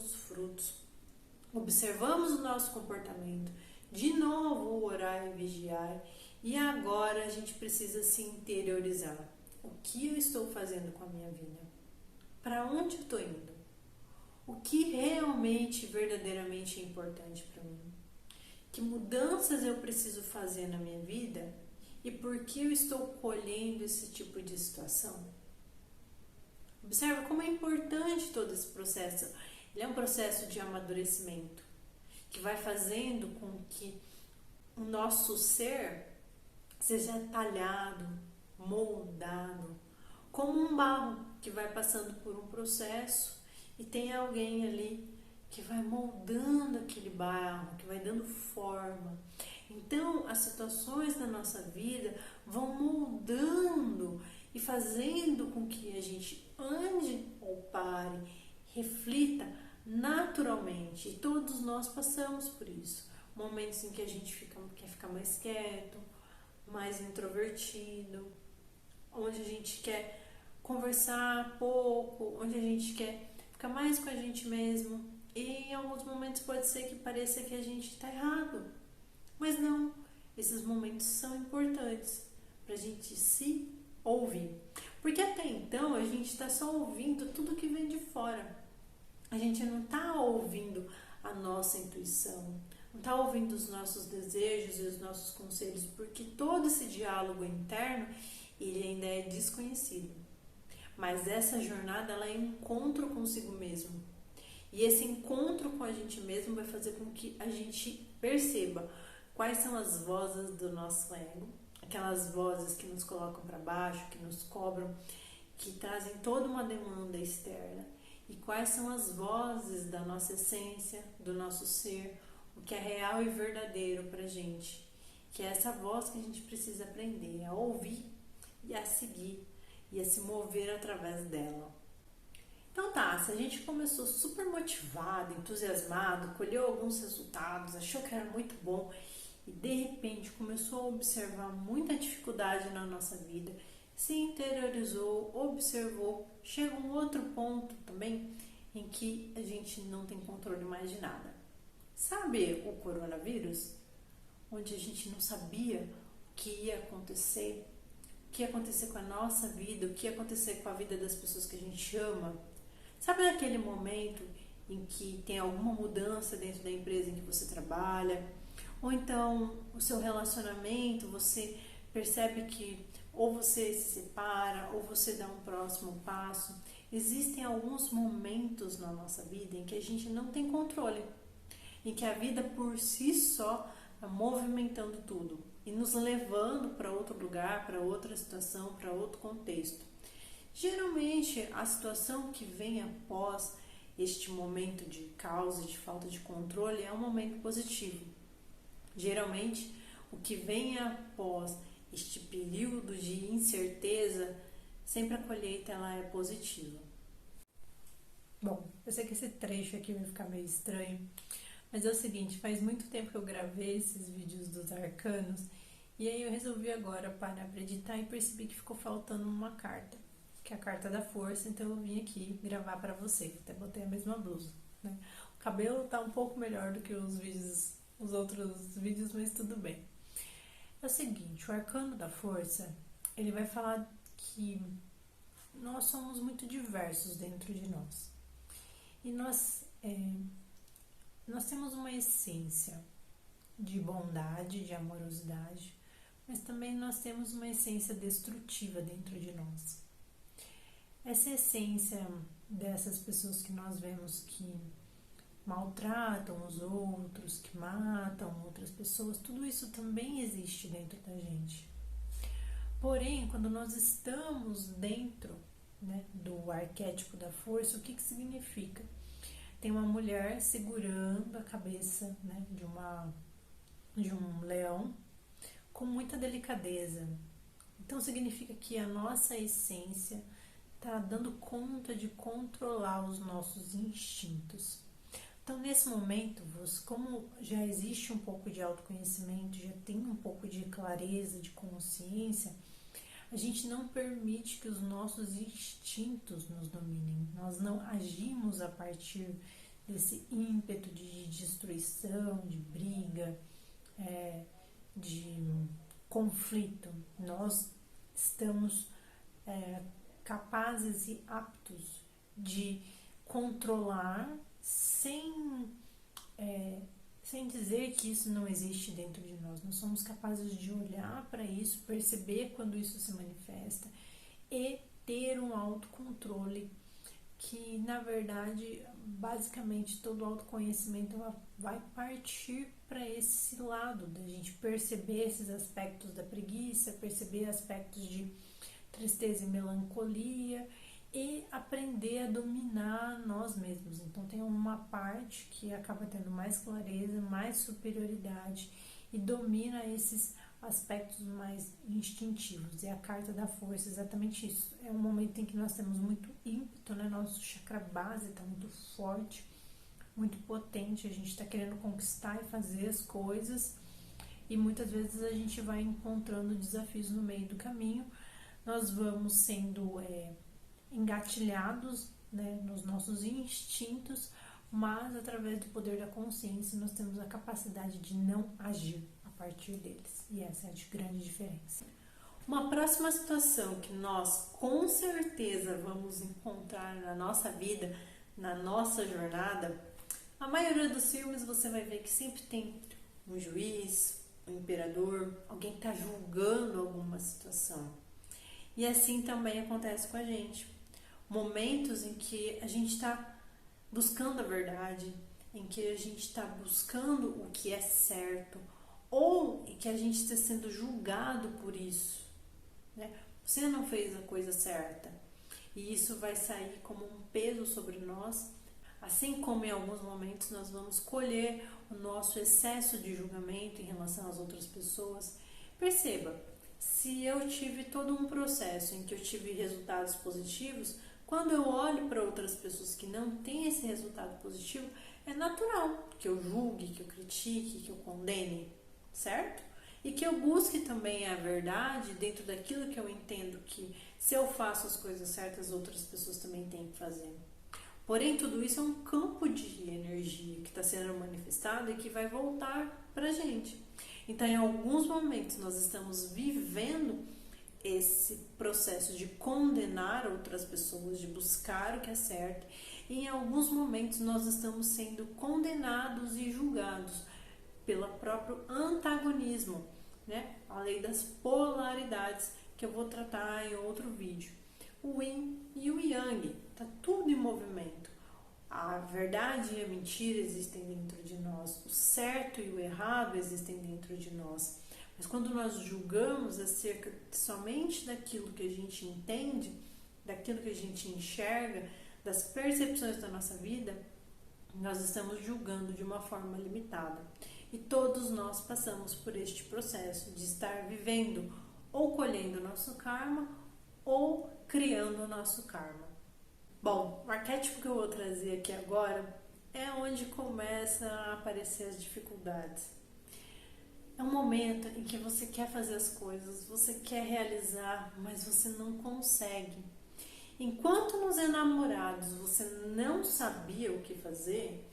os frutos, observamos o nosso comportamento, de novo orar e vigiar, e agora a gente precisa se interiorizar. O que eu estou fazendo com a minha vida? Para onde eu estou indo? O que realmente, verdadeiramente é importante para mim? Que mudanças eu preciso fazer na minha vida e por que eu estou colhendo esse tipo de situação? Observa como é importante todo esse processo. Ele é um processo de amadurecimento que vai fazendo com que o nosso ser seja talhado, moldado, como um barro que vai passando por um processo e tem alguém ali que vai moldando aquele barro, que vai dando forma. Então, as situações da nossa vida vão moldando e fazendo com que a gente ande ou pare, reflita naturalmente. E todos nós passamos por isso. Momentos em que a gente quer ficar mais quieto, mais introvertido, onde a gente quer conversar pouco, onde a gente quer ficar mais com a gente mesmo. E em alguns momentos pode ser que pareça que a gente está errado. Mas não, esses momentos são importantes para a gente se ouvir. Porque até então a gente está só ouvindo tudo que vem de fora. A gente não está ouvindo a nossa intuição, não está ouvindo os nossos desejos e os nossos conselhos, porque todo esse diálogo interno, ele ainda é desconhecido. Mas essa jornada, ela é um encontro consigo mesmo. E esse encontro com a gente mesmo vai fazer com que a gente perceba quais são as vozes do nosso ego, aquelas vozes que nos colocam para baixo, que nos cobram, que trazem toda uma demanda externa, e quais são as vozes da nossa essência, do nosso ser, o que é real e verdadeiro pra gente, que é essa voz que a gente precisa aprender a ouvir e a seguir e a se mover através dela. Então tá, se a gente começou super motivado, entusiasmado, colheu alguns resultados, achou que era muito bom e de repente começou a observar muita dificuldade na nossa vida, se interiorizou, observou, chega um outro ponto também em que a gente não tem controle mais de nada. Sabe o coronavírus? Onde a gente não sabia o que ia acontecer, o que ia acontecer com a nossa vida, o que ia acontecer com a vida das pessoas que a gente ama. Sabe naquele momento em que tem alguma mudança dentro da empresa em que você trabalha? Ou então o seu relacionamento, você percebe que ou você se separa, ou você dá um próximo passo. Existem alguns momentos na nossa vida em que a gente não tem controle, em que a vida por si só está movimentando tudo e nos levando para outro lugar, para outra situação, para outro contexto. Geralmente, a situação que vem após este momento de caos e de falta de controle é um momento positivo. Geralmente, o que vem após este período de incerteza, sempre a colheita ela é positiva. Bom, eu sei que esse trecho aqui vai ficar meio estranho, mas é o seguinte, faz muito tempo que eu gravei esses vídeos dos arcanos e aí eu resolvi agora parar para editar e percebi que ficou faltando uma carta, que é a carta da força, então eu vim aqui gravar para você, até botei a mesma blusa, né? O cabelo tá um pouco melhor do que os outros vídeos, mas tudo bem. É o seguinte, o arcano da força, ele vai falar que nós somos muito diversos dentro de nós. E nós temos uma essência de bondade, de amorosidade, mas também nós temos uma essência destrutiva dentro de nós. Essa essência dessas pessoas que nós vemos que maltratam os outros, que matam outras pessoas, tudo isso também existe dentro da gente. Porém, quando nós estamos dentro, né, do arquétipo da força, o que significa? Tem uma mulher segurando a cabeça, né, de um leão com muita delicadeza. Então significa que a nossa essência está dando conta de controlar os nossos instintos. Então, nesse momento, como já existe um pouco de autoconhecimento, já tem um pouco de clareza, de consciência, a gente não permite que os nossos instintos nos dominem. Nós não agimos a partir desse ímpeto de destruição, de briga, de conflito. Nós estamos capazes e aptos de controlar sem dizer que isso não existe dentro de nós. Nós somos capazes de olhar para isso, perceber quando isso se manifesta e ter um autocontrole que, na verdade, basicamente todo autoconhecimento vai partir para esse lado da gente perceber esses aspectos da preguiça, perceber aspectos de tristeza e melancolia e aprender a dominar nós mesmos. Então tem uma parte que acaba tendo mais clareza, mais superioridade e domina esses aspectos mais instintivos. E a carta da força é exatamente isso. É um momento em que nós temos muito ímpeto, né? Nosso chakra base está muito forte, muito potente. A gente está querendo conquistar e fazer as coisas e muitas vezes a gente vai encontrando desafios no meio do caminho. Nós vamos sendo engatilhados, né, nos nossos instintos, mas através do poder da consciência nós temos a capacidade de não agir a partir deles, e essa é a grande diferença. Uma próxima situação que nós com certeza vamos encontrar na nossa vida, na nossa jornada, a maioria dos filmes você vai ver que sempre tem um juiz, um imperador, alguém que está julgando alguma situação. E assim também acontece com a gente. Momentos em que a gente está buscando a verdade, em que a gente está buscando o que é certo, ou em que a gente está sendo julgado por isso, né? Você não fez a coisa certa. E isso vai sair como um peso sobre nós, assim como em alguns momentos nós vamos colher o nosso excesso de julgamento em relação às outras pessoas. Perceba, se eu tive todo um processo em que eu tive resultados positivos, quando eu olho para outras pessoas que não têm esse resultado positivo, é natural que eu julgue, que eu critique, que eu condene, certo? E que eu busque também a verdade dentro daquilo que eu entendo que se eu faço as coisas certas, outras pessoas também têm que fazer. Porém, tudo isso é um campo de energia que está sendo manifestado e que vai voltar para a gente. Então, em alguns momentos, nós estamos vivendo esse processo de condenar outras pessoas, de buscar o que é certo. E em alguns momentos, nós estamos sendo condenados e julgados pelo próprio antagonismo, né? A lei das polaridades, que eu vou tratar em outro vídeo. O yin e o yang, tá tudo em movimento. A verdade e a mentira existem dentro de nós, o certo e o errado existem dentro de nós. Mas quando nós julgamos acerca somente daquilo que a gente entende, daquilo que a gente enxerga, das percepções da nossa vida, nós estamos julgando de uma forma limitada. E todos nós passamos por este processo de estar vivendo ou colhendo o nosso karma ou criando o nosso karma. Bom, o arquétipo que eu vou trazer aqui agora é onde começam a aparecer as dificuldades. É um momento em que você quer fazer as coisas, você quer realizar, mas você não consegue. Enquanto nos enamorados você não sabia o que fazer,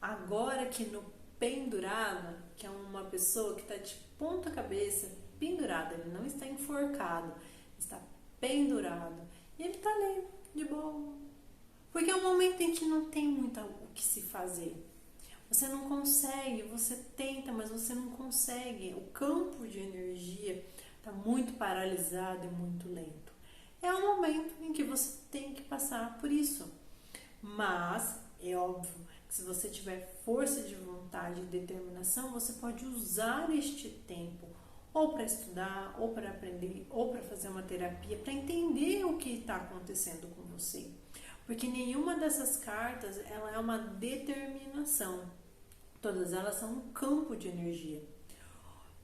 agora que no pendurado, que é uma pessoa que está de ponta cabeça, pendurado, ele não está enforcado, está pendurado, e ele está ali, de boa. Porque é um momento em que não tem muito o que se fazer. Você não consegue, você tenta, mas você não consegue. O campo de energia está muito paralisado e muito lento. É um momento em que você tem que passar por isso. Mas é óbvio que se você tiver força de vontade e determinação, você pode usar este tempo ou para estudar, ou para aprender, ou para fazer uma terapia, para entender o que está acontecendo com você. Porque nenhuma dessas cartas ela é uma determinação. Todas elas são um campo de energia.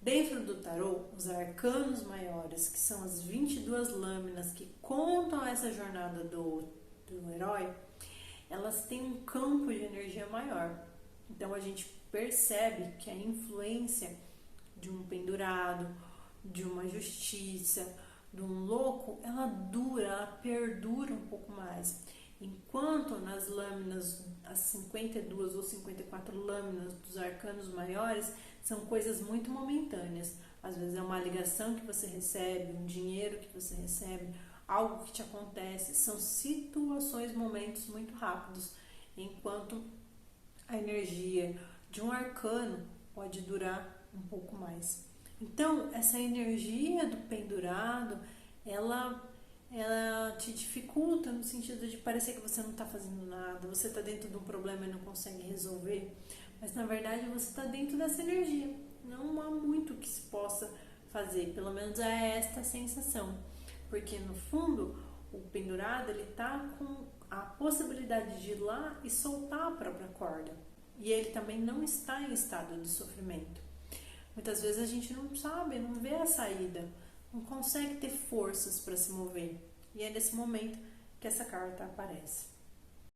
Dentro do tarô, os arcanos maiores, que são as 22 lâminas que contam essa jornada do herói, elas têm um campo de energia maior. Então a gente percebe que a influência de um pendurado, de uma justiça, de um louco, ela perdura um pouco mais. Enquanto nas lâminas, as 52 ou 54 lâminas dos arcanos maiores, são coisas muito momentâneas. Às vezes é uma ligação que você recebe, um dinheiro que você recebe, algo que te acontece. São situações, momentos muito rápidos, enquanto a energia de um arcano pode durar um pouco mais. Então, essa energia do pendurado, ela te dificulta no sentido de parecer que você não está fazendo nada, você está dentro de um problema e não consegue resolver, mas na verdade você está dentro dessa energia. Não há muito que se possa fazer, pelo menos é esta a sensação, porque no fundo o pendurado ele está com a possibilidade de ir lá e soltar a própria corda, e ele também não está em estado de sofrimento. Muitas vezes a gente não sabe, não vê a saída, não consegue ter forças para se mover. E é nesse momento que essa carta aparece.